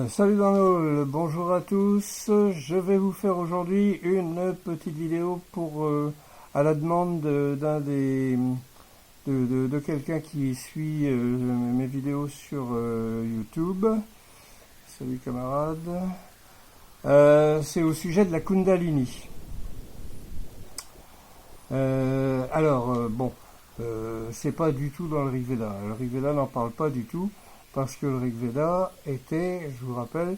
Salut dans le bonjour à tous. Je vais vous faire aujourd'hui une petite vidéo à la demande de quelqu'un qui suit mes vidéos sur YouTube. Salut camarade. C'est au sujet de la Kundalini. C'est pas du tout dans le Rig Veda. Le Rig Veda n'en parle pas du tout parce que le Rig Veda était, je vous rappelle,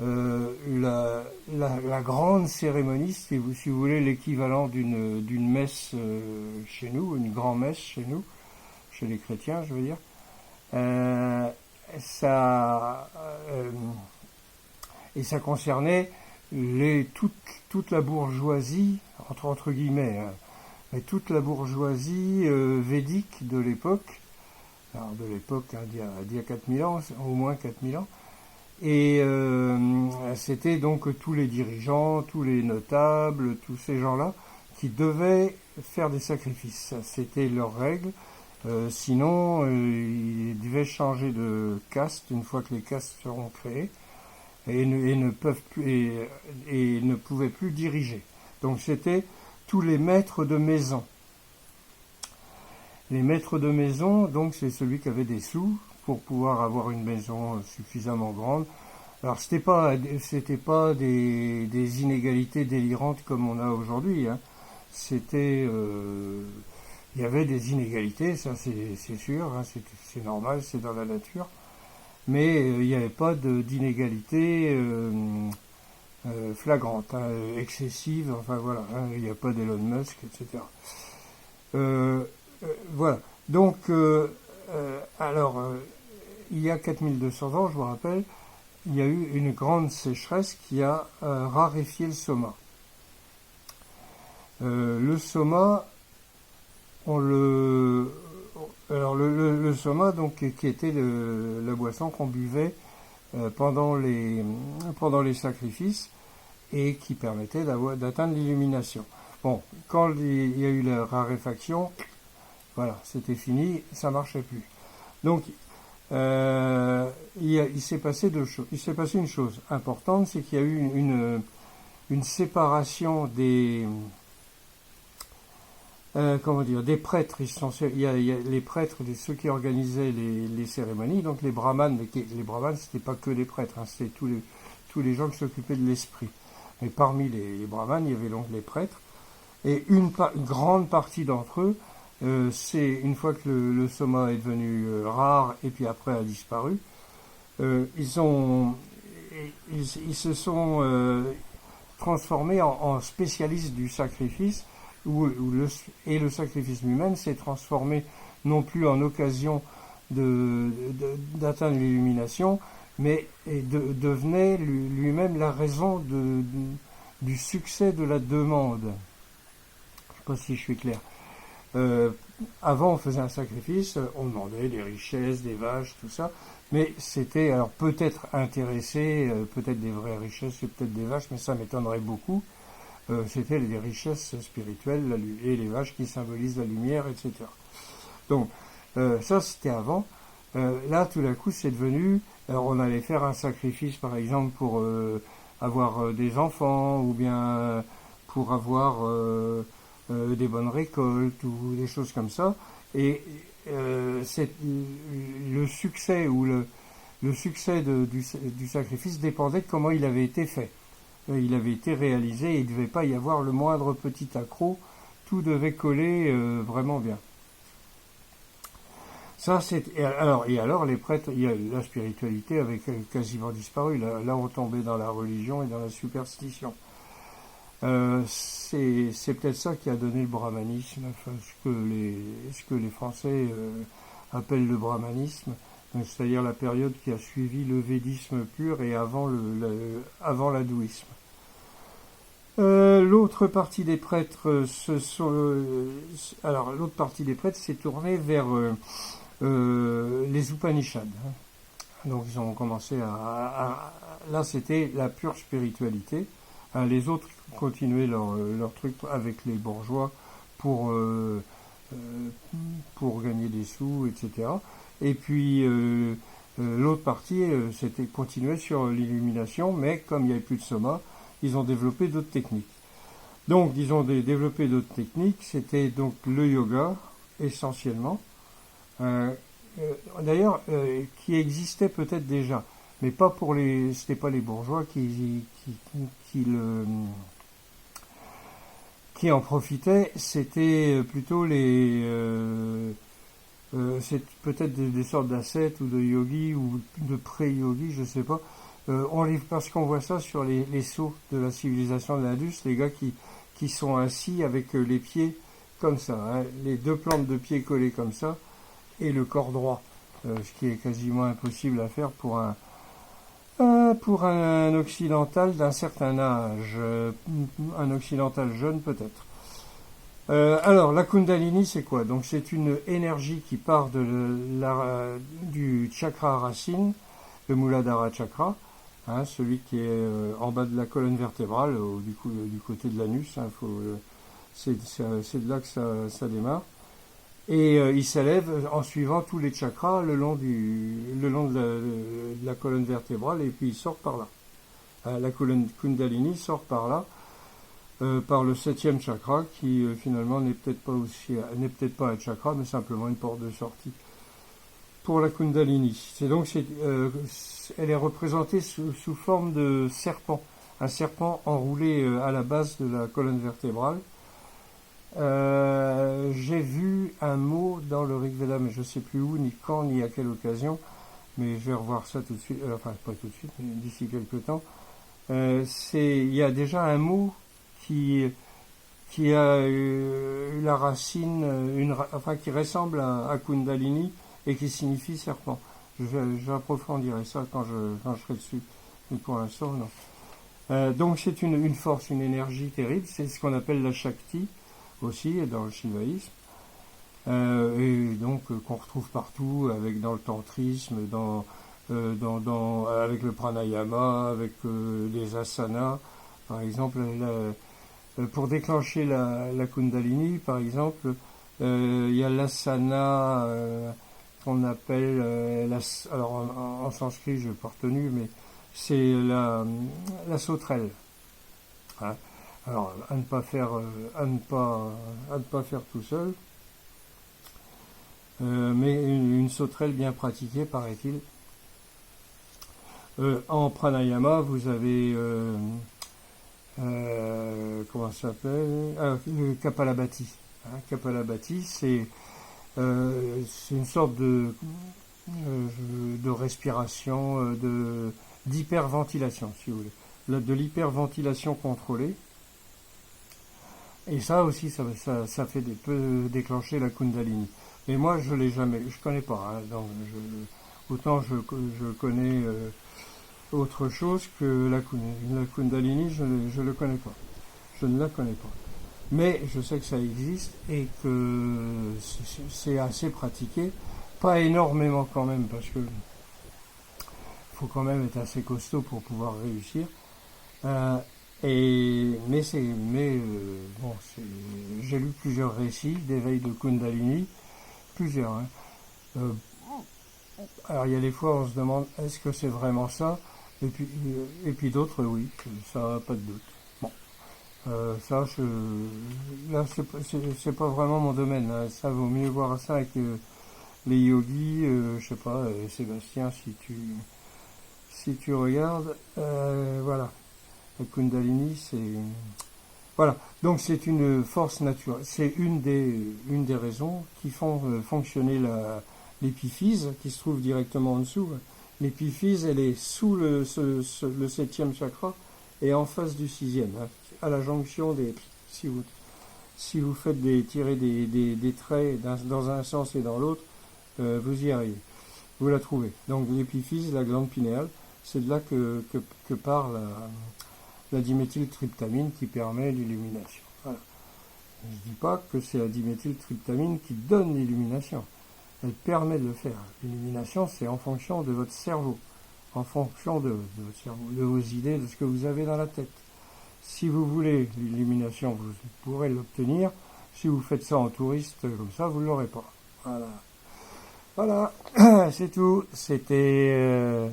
la grande cérémonie, si vous voulez, l'équivalent d'une messe chez nous, une grand-messe chez nous, chez les chrétiens, je veux dire. Euh, ça, euh, et ça concernait toute la bourgeoisie, entre guillemets, hein, mais toute la bourgeoisie védique de l'époque, alors de l'époque, hein, d'il y a 4000 ans, au moins 4000 ans. Et c'était donc tous les dirigeants, tous les notables, tous ces gens-là qui devaient faire des sacrifices. C'était leur règle. Sinon, ils devaient changer de caste une fois que les castes seront créées et ne pouvaient plus diriger. Donc c'était tous les maîtres de maison. Les maîtres de maison, donc c'est celui qui avait des sous pour pouvoir avoir une maison suffisamment grande. Alors c'était pas des inégalités délirantes comme on a aujourd'hui, hein. Il y avait des inégalités, ça c'est sûr, hein, c'est normal, c'est dans la nature. Mais il n'y avait pas d'inégalité flagrante, hein, excessive, enfin voilà, hein, il n'y a pas d'Elon Musk, etc. Euh, voilà. Donc, il y a 4200 ans, je vous rappelle, il y a eu une grande sécheresse qui a raréfié le soma. Le soma, le soma, donc, qui était la boisson qu'on buvait pendant les sacrifices et qui permettait d'atteindre l'illumination. Bon, quand il y a eu la raréfaction, voilà, c'était fini, ça marchait plus. Donc, il s'est passé deux choses. Il s'est passé une chose importante, c'est qu'il y a eu une séparation des prêtres. Il y a les prêtres, ceux qui organisaient les cérémonies, donc les brahmanes. Les brahmanes, c'était pas que les prêtres, hein, c'était tous les gens qui s'occupaient de l'esprit. Mais parmi les brahmanes, il y avait donc les prêtres. Et une grande partie d'entre eux, c'est une fois que le soma est devenu rare et puis après a disparu, ils se sont transformés en spécialistes du sacrifice, et le sacrifice lui-même s'est transformé non plus en occasion d'atteindre l'illumination, mais devenait lui-même la raison du succès de la demande. Je ne sais pas si je suis clair. Avant, on faisait un sacrifice, on demandait des richesses, des vaches, tout ça, mais c'était alors peut-être intéressé, peut-être des vraies richesses et peut-être des vaches, mais ça m'étonnerait beaucoup. C'était des richesses spirituelles et les vaches qui symbolisent la lumière, etc. Donc, ça c'était avant. Là, tout d'un coup, c'est devenu, alors on allait faire un sacrifice, par exemple, pour avoir des enfants, ou bien pour avoir des bonnes récoltes, ou des choses comme ça. Et le succès le succès du sacrifice dépendait de comment il avait été fait. Il avait été réalisé et il ne devait pas y avoir le moindre petit accroc, tout devait coller vraiment bien. Ça, et alors les prêtres, la spiritualité avait quasiment disparu. Là, on tombait dans la religion et dans la superstition. C'est peut-être ça qui a donné le brahmanisme, enfin, ce que les Français appellent le brahmanisme, c'est-à-dire la période qui a suivi le védisme pur et avant l'hindouisme. L'autre partie des prêtres l'autre partie des prêtres s'est tournée vers les Upanishads. Donc ils ont commencé là c'était la pure spiritualité. Hein, les autres continuaient leur truc avec les bourgeois pour pour gagner des sous, etc. Et puis L'autre partie, c'était continuer sur l'illumination, mais comme il n'y avait plus de soma, ils ont développé d'autres techniques. Donc, ils ont développé d'autres techniques. C'était donc le yoga, essentiellement. Euh, D'ailleurs, qui existait peut-être déjà, mais pas pour les. C'était pas les bourgeois qui, le, qui en profitaient. C'était plutôt c'est peut-être des sortes d'ascètes ou de yogis ou de pré-yogis, je sais pas. Parce qu'on voit ça sur les sceaux de la civilisation de l'Indus, les gars qui sont assis avec les pieds comme ça, hein, les deux plantes de pieds collées comme ça, et le corps droit, ce qui est quasiment impossible à faire pour un occidental d'un certain âge, un occidental jeune peut-être. Alors, la Kundalini, c'est quoi? Donc, c'est une énergie qui part du chakra racine, le Muladhara chakra, hein, celui qui est en bas de la colonne vertébrale, du côté de l'anus. Hein, c'est de là que ça démarre. Et il s'élève en suivant tous les chakras le long de la colonne vertébrale, et puis il sort par là. La Kundalini sort par là. Par le 7e chakra qui finalement n'est peut-être pas un chakra mais simplement une porte de sortie pour la Kundalini. Elle est représentée sous forme de serpent, un serpent enroulé à la base de la colonne vertébrale. J'ai vu un mot dans le Rig Veda, mais je ne sais plus où, ni quand, ni à quelle occasion, mais je vais revoir ça tout de suite, enfin pas tout de suite, mais d'ici quelques temps. Il y a déjà un mot qui a la racine, qui ressemble à Kundalini et qui signifie serpent. J'approfondirai ça quand je serai dessus, mais pour l'instant, non. Donc c'est une force, une énergie terrible, c'est ce qu'on appelle la Shakti, aussi, dans le shivaïsme, et donc qu'on retrouve partout, dans le tantrisme, avec le pranayama, avec les asanas, par exemple, pour déclencher la Kundalini, par exemple, il y a l'asana qu'on appelle, alors en sanskrit, je n'ai pas retenu, mais c'est la sauterelle. Hein. Alors, à ne pas faire tout seul, mais une sauterelle bien pratiquée, paraît-il. En pranayama, vous avez comment ça s'appelle, le Kapalabhati. Hein, Kapalabhati, c'est une sorte de respiration, d'hyperventilation, si vous voulez. De l'hyperventilation contrôlée. Et ça aussi, ça peut déclencher la Kundalini. Mais moi, je l'ai jamais, je connais pas. Hein, donc autant je connais autre chose que la Kundalini, je le connais pas. Je ne la connais pas. Mais je sais que ça existe et que c'est assez pratiqué. Pas énormément quand même, parce que faut quand même être assez costaud pour pouvoir réussir. J'ai lu plusieurs récits d'éveil de Kundalini, plusieurs. Hein. Alors il y a des fois on se demande est-ce que c'est vraiment ça, et puis d'autres oui, ça pas de doute. Bon, là c'est pas vraiment mon domaine. Hein. Ça vaut mieux voir ça avec les yogis, je sais pas, Sébastien si tu regardes, voilà. La Kundalini, voilà. Donc c'est une force naturelle. C'est une des raisons qui font fonctionner l'épiphyse, qui se trouve directement en dessous. L'épiphyse, elle est sous le 7e chakra et en face du 6e, hein, à la jonction des. Si vous faites tirer des traits dans un sens et dans l'autre, vous y arrivez. Vous la trouvez. Donc l'épiphyse, la glande pinéale, c'est de là que part la diméthyltryptamine qui permet l'illumination. Voilà. Je ne dis pas que c'est la diméthyltryptamine qui donne l'illumination. Elle permet de le faire. L'illumination, c'est en fonction de votre cerveau, en fonction de votre cerveau, de vos idées, de ce que vous avez dans la tête. Si vous voulez l'illumination, vous pourrez l'obtenir. Si vous faites ça en touriste comme ça, vous ne l'aurez pas. Voilà. Voilà, c'est tout. C'était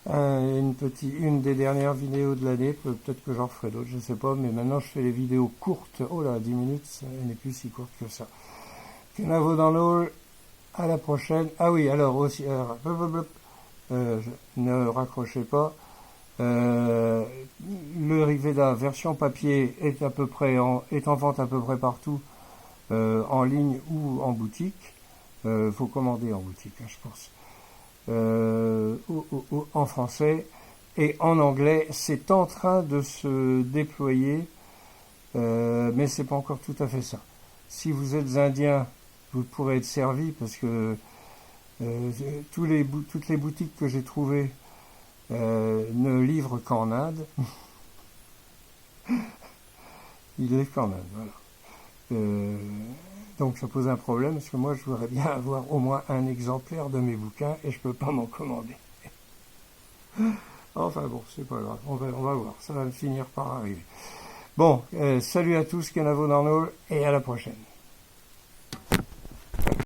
une des dernières vidéos de l'année. Peut-être que j'en ferai d'autres, je sais pas. Mais maintenant, je fais les vidéos courtes. Oh là, 10 minutes, ça n'est plus si courte que ça. Kenavo dans l'eau. À la prochaine. Ah oui, alors aussi, ne raccrochez pas. Le Riveda version papier est est en vente à peu près partout, en ligne ou en boutique. Faut commander en boutique, hein, je pense. En français et en anglais, c'est en train de se déployer, mais c'est pas encore tout à fait ça. Si vous êtes indien, vous pourrez être servi parce que toutes les boutiques que j'ai trouvées ne livrent qu'en Inde. Ils livrent qu'en Inde, voilà. Donc ça pose un problème parce que moi je voudrais bien avoir au moins un exemplaire de mes bouquins et je peux pas m'en commander. Enfin bon, c'est pas grave, on va voir, ça va finir par arriver. Bon, salut à tous, Kenavo Darnol, et à la prochaine.